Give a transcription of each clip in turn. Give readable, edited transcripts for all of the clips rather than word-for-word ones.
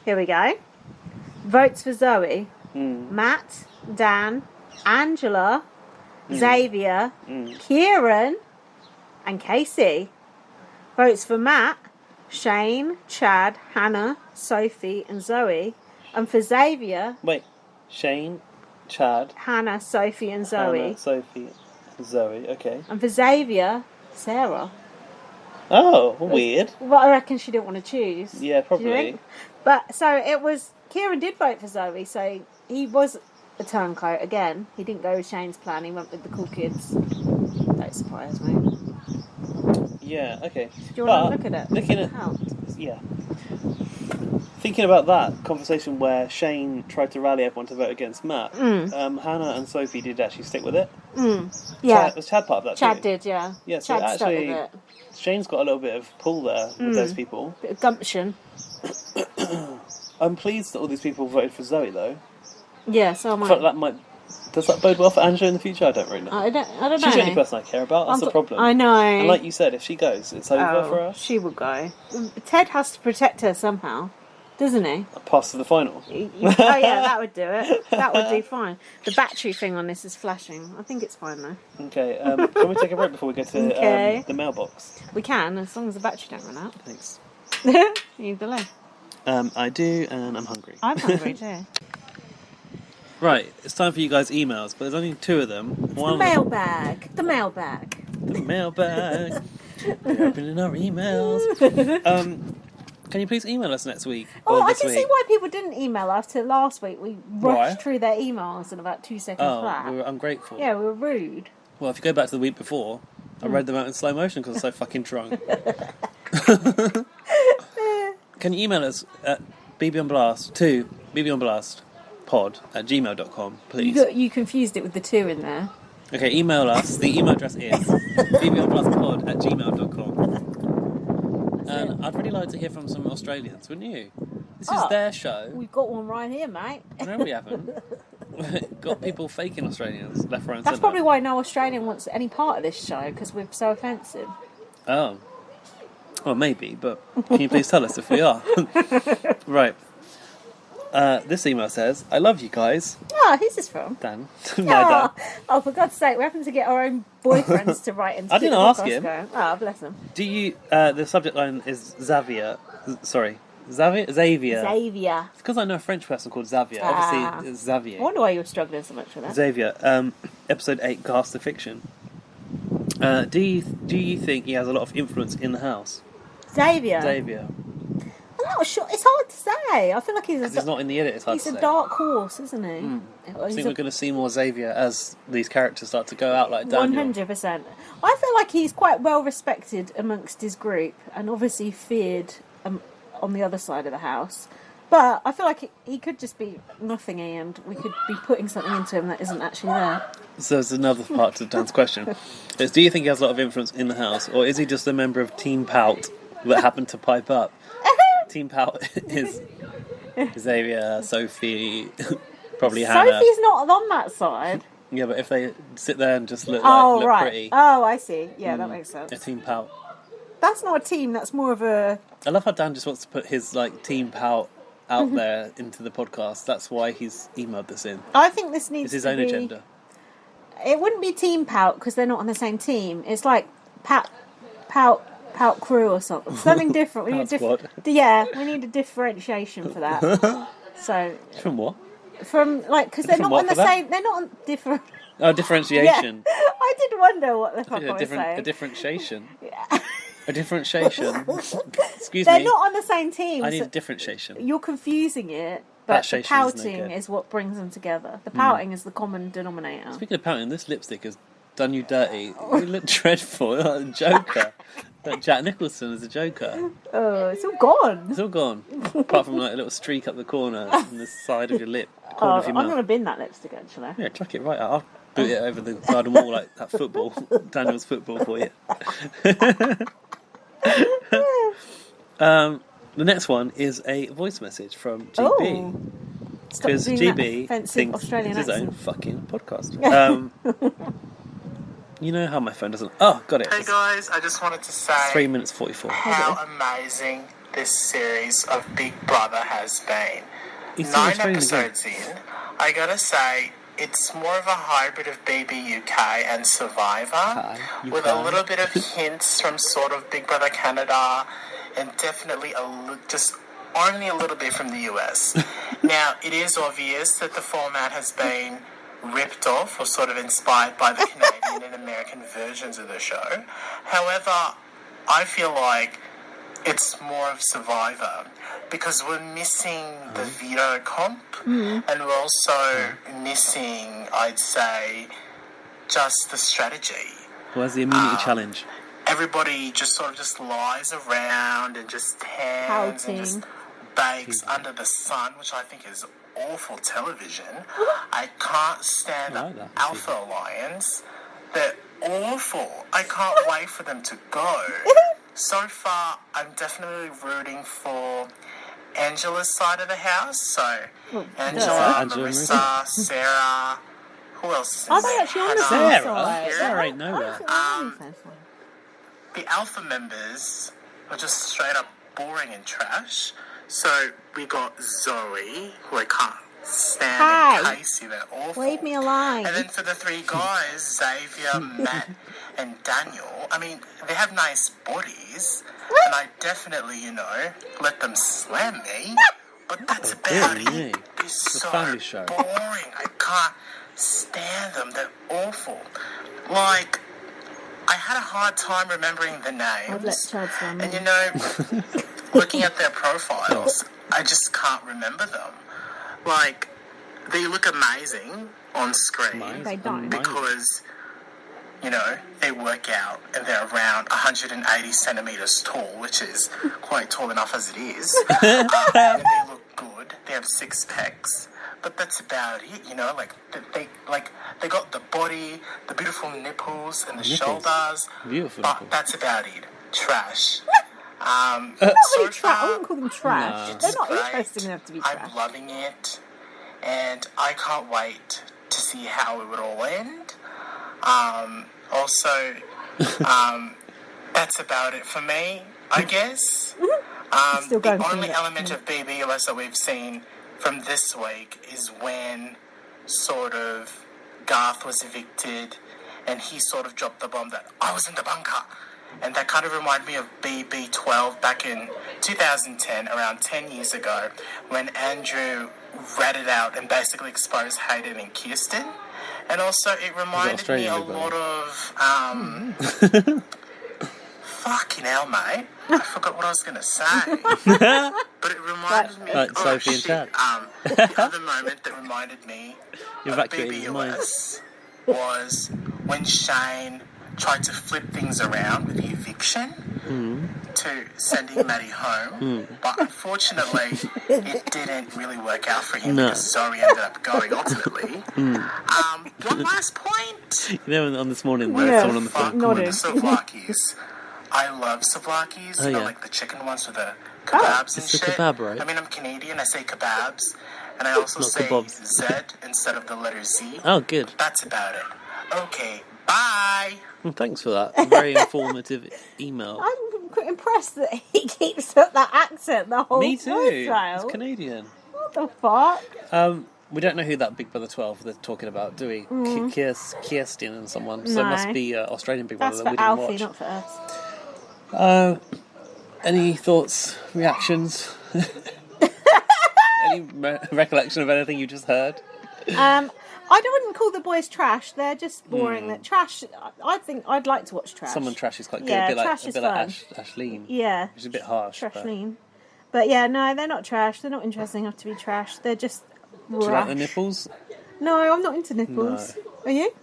Here we go. Votes for Zoe. Matt, Dan, Angela, Xavier, Kieran, and Casey. Votes for Matt, Shane, Chad, Hannah, Sophie, and Zoe. And for Xavier... Wait. Shane, Chad... Hannah, Sophie, and Zoe. Hannah, Sophie, Zoe. Okay. And for Xavier, Sarah. Oh, weird. Well, I reckon she didn't want to choose. Yeah, probably. But, so it was... Kieran did vote for Zoe, so he was a turncoat again. He didn't go with Shane's plan, he went with the cool kids. Don't surprise me. Yeah, okay. Do you want to look at it? Looking at... Yeah. Thinking about that conversation where Shane tried to rally everyone to vote against Matt, Hannah and Sophie did actually stick with it. Yeah. Was Chad part of that Chad too? did, yeah. Yeah, so Chad stuck actually, with it. Shane's got a little bit of pull there with those people. Bit of gumption. I'm pleased that all these people voted for Zoe, though. Yeah, so am I. That might... Does that bode well for Angela in the future? I don't really know. I don't know. She's the only person I care about. That's the problem. I know. And like you said, if she goes, it's over for us. She will go. Ted has to protect her somehow, doesn't he? Pass to the final. Oh yeah, that would do it. That would do fine. The battery thing on this is flashing. I think it's fine though. Okay, can we take a break before we go to the mailbox? We can, as long as the battery don't run out. Thanks. You need the leg. I do, and I'm hungry. I'm hungry too. Right, it's time for you guys' emails, but there's only 2 of them. The mailbag. The mailbag. The mailbag. We're opening our emails. Can you please email us next week? Oh, I can see why people didn't email us till last week. We rushed through their emails in about 2 seconds flat. We were ungrateful. Yeah, we were rude. Well, if you go back to the week before, I read them out in slow motion because I was so fucking drunk. Can you email us at bbonblast@gmail.com, please? You confused it with the 2 in there. Okay, email us. The email address is bbonblastpod@gmail.com. And I'd really like to hear from some Australians, wouldn't you? This is their show. We've got one right here, mate. No, we haven't. Got people faking Australians left, right, and That's centre. probably why no Australian wants any part of this show, because we're so offensive. Oh. Well, maybe, but can you please tell us if we are? Right. This email says, I love you guys. Oh, who's this from? Dan. My dad. Oh, for God's sake, we happen to get our own boyfriends to write into I didn't ask him. Oh, bless them. Do you... the subject line is Xavier. Sorry. Xavier? Xavier. Xavier. It's because I know a French person called Xavier. Obviously, it's Xavier. I wonder why you were struggling so much with that. Xavier. Episode 8, Garth the Fiction. Do you think he has a lot of influence in the house? Xavier. I'm not sure. It's hard to say. I feel like he's not in the edit. It's hard to say. He's a dark horse, isn't he? I think we're going to see more Xavier as these characters start to go out like Daniel. 100%. I feel like he's quite well respected amongst his group, and obviously feared on the other side of the house. But I feel like he could just be nothingy, and we could be putting something into him that isn't actually there. So there's another part to Dan's question. Is, do you think he has a lot of influence in the house, or is he just a member of Team Pout that happened to pipe up? Team Pout is Xavier, Sophie, probably Hannah. Sophie's not on that side. Yeah, but if they sit there and just look pretty. Oh, I see. Yeah, that makes sense. A Team Pout. That's not a team, that's more of a... I love how Dan just wants to put his Team Pout out there into the podcast. That's why he's emailed this in. I think this needs it's his own agenda. It wouldn't be Team Pout because they're not on the same team. It's like Pout Crew or something. Something different. We need we need a differentiation for that. So from what? From because they're not on the same. They're not on different. Oh, differentiation. Yeah. I did wonder what the fuck I was saying. A differentiation. Yeah. A differentiation. Excuse me. They're not on the same team. I need a differentiation. You're confusing it. But the pouting is what brings them together. The pouting is the common denominator. Speaking of pouting, this lipstick has done you dirty. You look dreadful. You're like a Joker. Like Jack Nicholson as a Joker. Oh, it's all gone. It's all gone. Apart from a little streak up the corner on the side of your lip. Of your mouth. I'm going to bin that lipstick actually. Yeah, chuck it right out. I'll boot it over the garden wall like that football. Daniel's football for you. The next one is a voice message from GB. Because GB thinks Australian it's his own fucking podcast. You know how my phone doesn't... Oh, got it. Hey guys, I just wanted to say... 3 minutes 44. how amazing this series of Big Brother has been. He's 9 Australian episodes in, I gotta say, it's more of a hybrid of BBUK and Survivor, with a little bit of hints from sort of Big Brother Canada, and definitely just only a little bit from the US. Now, it is obvious that the format has been ripped off or sort of inspired by the Canadian and American versions of the show. However, I feel like it's more of Survivor because we're missing the veto comp and we're also missing, I'd say, just the strategy. Where's the immunity challenge? Everybody just sort of just lies around and just tans and just bakes under the sun, which I think is awful television. I can't stand the Alpha Alliance. They're awful. I can't wait for them to go. So far, I'm definitely rooting for Angela's side of the house. So, Angela, Marissa, Sarah, who else is in Are there? they actually on the Sarah? side? Sarah ain't nowhere. The Alpha members are just straight up boring and trash. So we got Zoe, who I can't stand, and Casey, they're awful. Leave me alone. And then for the 3 guys, Xavier, Matt, and Daniel, I mean, they have nice bodies, and I definitely, let them slam me, but that's about it. They're so boring. I can't stand them. They're awful. Like, I had a hard time remembering the names. And looking at their profiles, I just can't remember them. Like, they look amazing on screen. They don't. Because, they work out and they're around 180 centimetres tall, which is quite tall enough as it is. And they look good. They have 6 packs. But that's about it, they got the body, the beautiful nipples and the shoulders. Beautiful. But that's about it. Trash. I wouldn't call them trash. No. They're not Great. interesting enough to be trash. I'm loving it, and I can't wait to see how it would all end. That's about it for me, I guess. The only element of BBUS that we've seen from this week is when sort of Garth was evicted and he sort of dropped the bomb that I was in the bunker. And that kind of reminded me of BB12 back in 2010, around 10 years ago, when Andrew ratted out and basically exposed Hayden and Kirsten. And also it reminded me a lot of... fucking hell, mate. I forgot what I was going to say. But it reminded me... Sophie and Chad. The other moment that reminded me of BBUS was when Shane tried to flip things around with the eviction to sending Maddie home. But unfortunately, it didn't really work out for him because Zoe ended up going ultimately. One last point. On this morning, someone on the phone. Fuck with the souvlaki's. I love souvlaki's. Like the chicken ones with the kebabs and shit. Kebab, right? I mean, I'm Canadian. I say kebabs. And I also say Z instead of the letter Z. Oh, good. That's about it. Okay, bye. Well, thanks for that very informative email. I'm quite impressed that he keeps up that accent the whole Me too. lifestyle. It's Canadian. What the fuck? We don't know who that Big Brother 12 they're talking about, do we? Kirsten and someone. So it must be Australian Big Brother that we didn't watch. That's for Alfie, not for us. Any thoughts, reactions? Any recollection of anything you just heard? I wouldn't call the boys trash. They're just boring. They're trash. I think I'd like to watch trash. Someone trash is quite good. Yeah, a bit trash is like fun. Ashleen. Yeah. Which is a bit harsh. Trashleen. But yeah, no, they're not trash. They're not interesting enough to be trash. They're just Do you like the nipples? No, I'm not into nipples. No. Are you?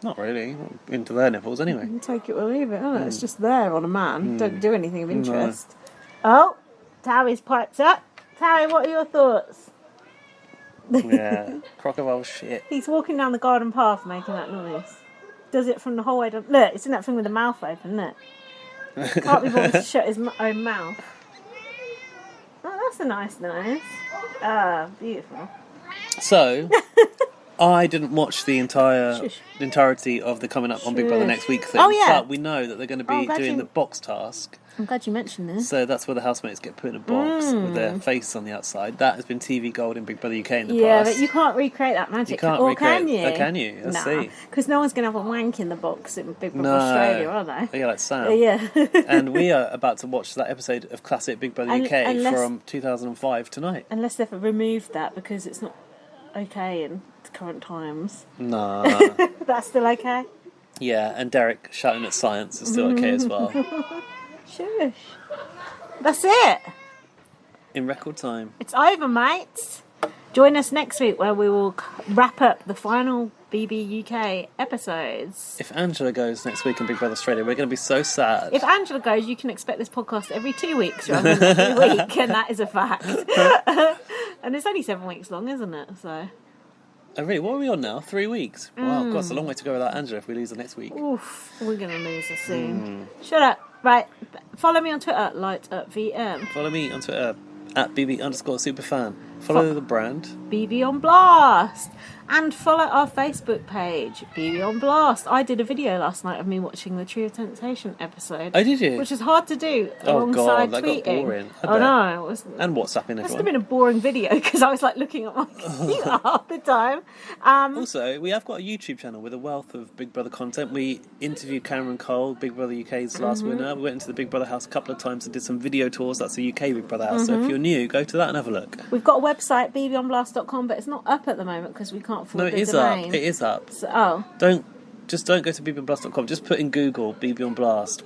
Not really. Not into their nipples anyway. You take it or leave it. Oh, it's just there on a man. Don't do anything of interest. No. Oh, Towy's piped up. Towy, what are your thoughts? Yeah, crocodile shit. He's walking down the garden path making that noise. Does it from the whole way down. Look, it's in that thing with the mouth open, isn't it? Can't be bothered to shut his own mouth. Oh, that's a nice noise. Ah, beautiful. So, I didn't watch the entirety of the coming up on Big Brother next week thing. Oh, yeah. But we know that they're going to be doing the box task. I'm glad you mentioned this. So that's where the housemates get put in a box with their face on the outside. That has been TV gold in Big Brother UK in the Yeah, past. but you can't recreate that magic. You can't or recreate. Can you? Oh, can you? Let's see. Because no one's going to have a wank in the box in Big Brother Australia, are they? Yeah, like Sam. Yeah. And we are about to watch that episode of classic Big Brother UK from 2005 tonight. Unless they've removed that because it's not okay in current times. Nah. That's still okay? Yeah, and Derek shouting at science is still okay as well. Shush. That's it. In record time. It's over, mates. Join us next week where we will wrap up the final BBUK episodes. If Angela goes next week in Big Brother Australia, we're going to be so sad. If Angela goes, you can expect this podcast every 2 weeks rather than every week, and that is a fact. And it's only 7 weeks long, isn't it? So. Oh, really? What are we on now? 3 weeks? Wow, God, it's a long way to go without Angela if we lose her next week. Oof, we're going to lose her soon. Shut up. Right, follow me on Twitter, LightUpVM. Follow me on Twitter, @BB_superfan. Follow the brand. BB on Blast. And follow our Facebook page, BB on Blast. I did a video last night of me watching the Tree of Temptation episode. Oh, did you? Which is hard to do Oh, alongside God, that tweeting. got boring. Oh, no. It was, and WhatsApping must have everyone. been a boring video because I was like looking at my computer half the time. Also, we have got a YouTube channel with a wealth of Big Brother content. We interviewed Cameron Cole, Big Brother UK's last winner. We went into the Big Brother house a couple of times and did some video tours. That's the UK Big Brother house. So if you're new, go to that and have a look. We've got a website, bbonblast.com, but it's not up at the moment because we can't afford No, it the is domain. up. It is up. So, Don't go to bbonblast.com. Just put in Google BB on Blast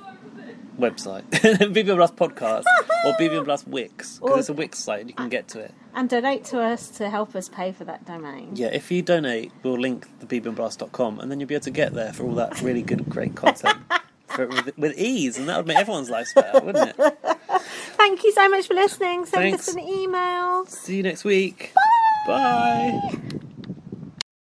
website, BB on Blast podcast, or BB on Blast Wix, because it's a Wix site and you can get to it. And donate to us to help us pay for that domain. Yeah, if you donate, we'll link the bbonblast.com, and then you'll be able to get there for all that really good, great content with ease, and that would make everyone's lives better, wouldn't it? Thank you so much for listening. Send Thanks. us an email. See you next week. Bye.